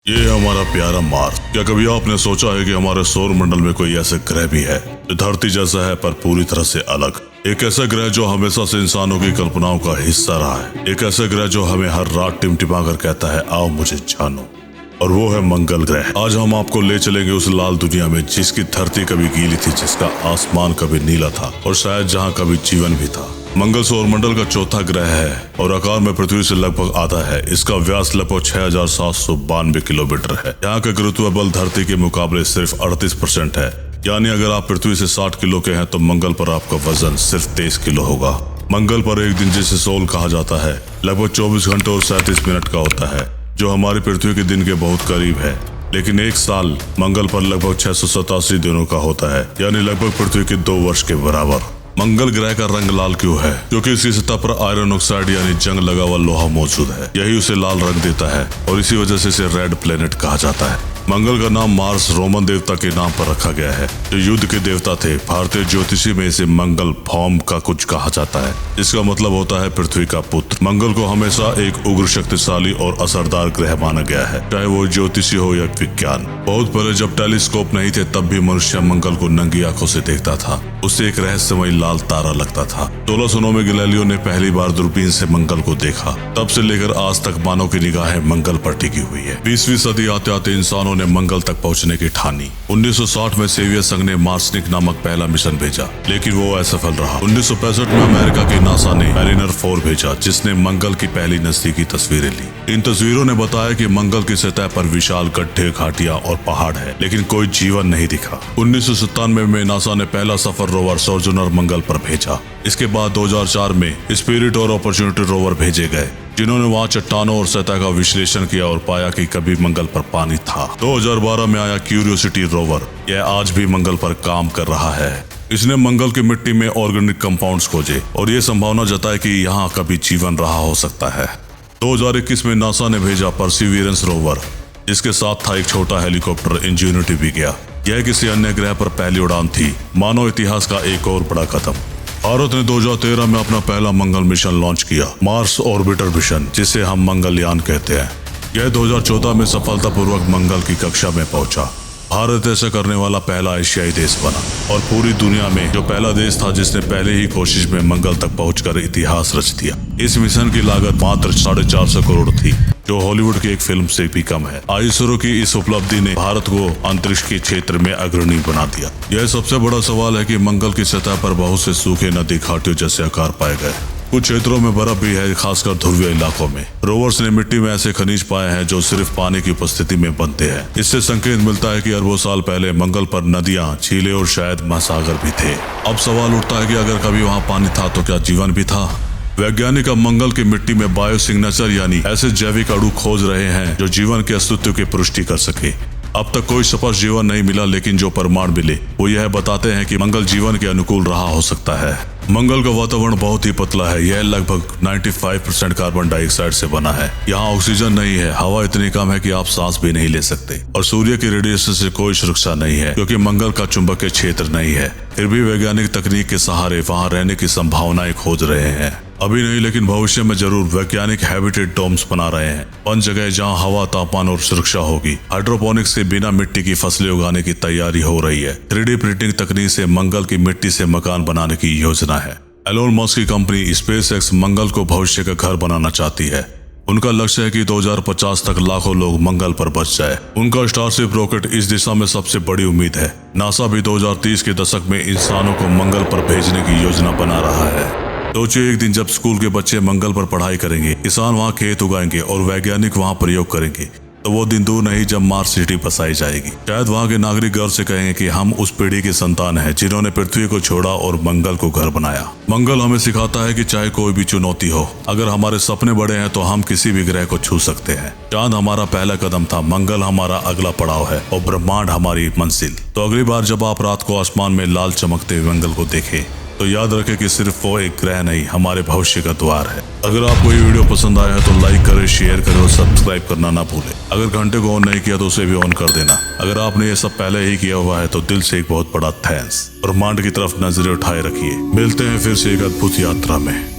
ये है हमारा प्यारा मार्स। क्या कभी आपने सोचा है कि हमारे सौर मंडल में कोई ऐसा ग्रह भी है जो धरती जैसा है पर पूरी तरह से अलग? एक ऐसा ग्रह जो हमेशा से इंसानों की कल्पनाओं का हिस्सा रहा है। एक ऐसा ग्रह जो हमें हर रात टिमटिमा कर कहता है आओ मुझे जानो, और वो है मंगल ग्रह। आज हम आपको ले चलेंगे उस लाल दुनिया में जिसकी धरती कभी गीली थी, जिसका आसमान कभी नीला था और शायद जहाँ कभी जीवन भी था। मंगल सौरमंडल का चौथा ग्रह है और आकार में पृथ्वी से लगभग आधा है। इसका व्यास लगभग 6792 किलोमीटर है। यहाँ का गुरुत्व बल धरती के मुकाबले सिर्फ 38% है। यानी अगर आप पृथ्वी से 60 किलो के हैं तो मंगल पर आपका वजन सिर्फ 23 किलो होगा। मंगल पर एक दिन जिसे सोल कहा जाता है लगभग 24 घंटे और 37 मिनट का होता है, जो हमारी पृथ्वी के दिन के बहुत करीब है। लेकिन एक साल मंगल पर लगभग 687 दिनों का होता है, यानी लगभग पृथ्वी के 2 वर्ष के बराबर। मंगल ग्रह का रंग लाल क्यों है? क्योंकि इसकी सतह पर आयरन ऑक्साइड यानी जंग लगा हुआ लोहा मौजूद है। यही उसे लाल रंग देता है और इसी वजह से इसे रेड प्लेनेट कहा जाता है। मंगल का नाम मार्स रोमन देवता के नाम पर रखा गया है, जो युद्ध के देवता थे। भारतीय ज्योतिषी में इसे मंगल फॉर्म का कुछ कहा जाता है, जिसका मतलब होता है पृथ्वी का पुत्र। मंगल को हमेशा एक उग्र, शक्तिशाली और असरदार ग्रह माना गया है, चाहे वो ज्योतिषी हो या विज्ञान। बहुत पहले जब टेलीस्कोप नहीं थे तब भी मनुष्य मंगल को नंगी आंखों से देखता था। उससे एक रहस्यमय लाल तारा लगता था। 1609 में गैलीलियो ने पहली बार दूरबीन से मंगल को देखा। तब से लेकर आज तक मानव की निगाहें मंगल पर टिकी हुई है। 20वीं सदी आते आते इंसानों ने मंगल तक पहुंचने की ठानी। 1960 में सोवियत संघ ने मार्सनिक नामक पहला मिशन भेजा, लेकिन वो असफल रहा। 1965 में अमेरिका की नासा ने मैरिनर 4 भेजा, जिसने मंगल की पहली नजदीकी तस्वीरें ली। इन तस्वीरों ने बताया कि मंगल की सतह पर विशाल गड्ढे, घाटियां और पहाड़ है, लेकिन कोई जीवन नहीं दिखा। 1997 में नासा ने पहला सफर रोवर सोजर्नर मंगल पर भेजा। इसके बाद 2004 में स्पिरिट और अपॉर्चुनिटी रोवर भेजे गए, जिन्होंने वहां चट्टानों और सतह का विश्लेषण किया और पाया कि कभी मंगल पर पानी था। 2012 में आया क्यूरियोसिटी रोवर। यह आज भी मंगल पर काम कर रहा है। इसने मंगल की मिट्टी में ऑर्गेनिक कंपाउंड्स खोजे और ये संभावना जताई कि यहाँ कभी जीवन रहा हो सकता है। 2021 में नासा ने भेजा परसिवियरेंस रोवर, जिसके साथ था एक छोटा हेलीकॉप्टर इंजेन्युटी भी गया। यह किसी अन्य ग्रह पर पहली उड़ान थी, मानव इतिहास का एक और बड़ा कदम। भारत ने 2013 में अपना पहला मंगल मिशन लॉन्च किया, मार्स ऑर्बिटर मिशन, जिसे हम मंगलयान कहते हैं। यह 2014 में सफलतापूर्वक मंगल की कक्षा में पहुंचा। भारत ऐसा करने वाला पहला एशियाई देश बना और पूरी दुनिया में जो पहला देश था जिसने पहले ही कोशिश में मंगल तक पहुंचकर इतिहास रच दिया। इस मिशन की लागत मात्र 450 करोड़ थी, जो हॉलीवुड की एक फिल्म से भी कम है। ISRO की इस उपलब्धि ने भारत को अंतरिक्ष के क्षेत्र में अग्रणी बना दिया। यह सबसे बड़ा सवाल है कि मंगल की सतह पर बहुत से सूखे नदी घाटियों जैसे आकार पाए गए। कुछ क्षेत्रों में बर्फ भी है, खासकर ध्रुवीय इलाकों में। रोवर्स ने मिट्टी में ऐसे खनिज पाए हैं जो सिर्फ पानी की उपस्थिति में बनते हैं। इससे संकेत मिलता है कि अरबों साल पहले मंगल पर नदियां, झीलें और शायद महासागर भी थे। अब सवाल उठता है कि अगर कभी वहां पानी था तो क्या जीवन भी था? वैज्ञानिक अब मंगल की मिट्टी में बायो सिग्नेचर यानी ऐसे जैविक अणु खोज रहे हैं जो जीवन के अस्तित्व की पुष्टि कर सके। अब तक कोई स्पष्ट जीवन नहीं मिला, लेकिन जो प्रमाण मिले वो यह बताते हैं कि मंगल जीवन के अनुकूल रहा हो सकता है। मंगल का वातावरण बहुत ही पतला है। यह लगभग 95% कार्बन डाइऑक्साइड से बना है। यहाँ ऑक्सीजन नहीं है, हवा इतनी कम है कि आप सांस भी नहीं ले सकते, और सूर्य की रेडिएशन से कोई सुरक्षा नहीं है क्योंकि मंगल का चुंबकीय क्षेत्र नहीं है। फिर भी वैज्ञानिक तकनीक के सहारे वहाँ रहने की संभावनाएं खोज रहे हैं। अभी नहीं, लेकिन भविष्य में जरूर वैज्ञानिक हैबिटेट डोम्स बना रहे हैं, बंद जगह जहां हवा, तापमान और सुरक्षा होगी। हाइड्रोपोनिक्स के बिना मिट्टी की फसलें उगाने की तैयारी हो रही है। 3D प्रिंटिंग तकनीक से मंगल की मिट्टी से मकान बनाने की योजना है। एलोन मस्क की कंपनी स्पेसएक्स मंगल को भविष्य का घर बनाना चाहती है। उनका लक्ष्य है कि 2050 तक लाखों लोग मंगल पर बच जाए। उनका स्टारशिप रॉकेट इस दिशा में सबसे बड़ी उम्मीद है। नासा भी 2030 के दशक में इंसानों को मंगल पर भेजने की योजना बना रहा है। सोचिए, एक दिन जब स्कूल के बच्चे मंगल पर पढ़ाई करेंगे, किसान वहाँ खेत उगाएंगे और वैज्ञानिक वहाँ प्रयोग करेंगे, तो वो दिन दूर नहीं जब मार्स सिटी बसाई जाएगी। शायद वहाँ के नागरिक गर्व से कहेंगे कि हम उस पीढ़ी के संतान हैं जिन्होंने पृथ्वी को छोड़ा और मंगल को घर बनाया। मंगल हमें सिखाता है कि चाहे कोई भी चुनौती हो, अगर हमारे सपने बड़े हैं तो हम किसी भी ग्रह को छू सकते हैं। चांद हमारा पहला कदम था, मंगल हमारा अगला पड़ाव है और ब्रह्मांड हमारी मंजिल। तो अगली बार जब आप रात को आसमान में लाल चमकते हुए मंगल को देखें तो याद रखें कि सिर्फ वो एक ग्रह नहीं, हमारे भविष्य का द्वार है। अगर आपको ये वीडियो पसंद आया है तो लाइक करें, शेयर करें और सब्सक्राइब करना ना भूलें। अगर घंटे को ऑन नहीं किया तो उसे भी ऑन कर देना। अगर आपने ये सब पहले ही किया हुआ है तो दिल से एक बहुत बड़ा थैंक्स। ब्रह्मांड की तरफ नजरें उठाए रखिए। मिलते हैं फिर से एक अद्भुत यात्रा में।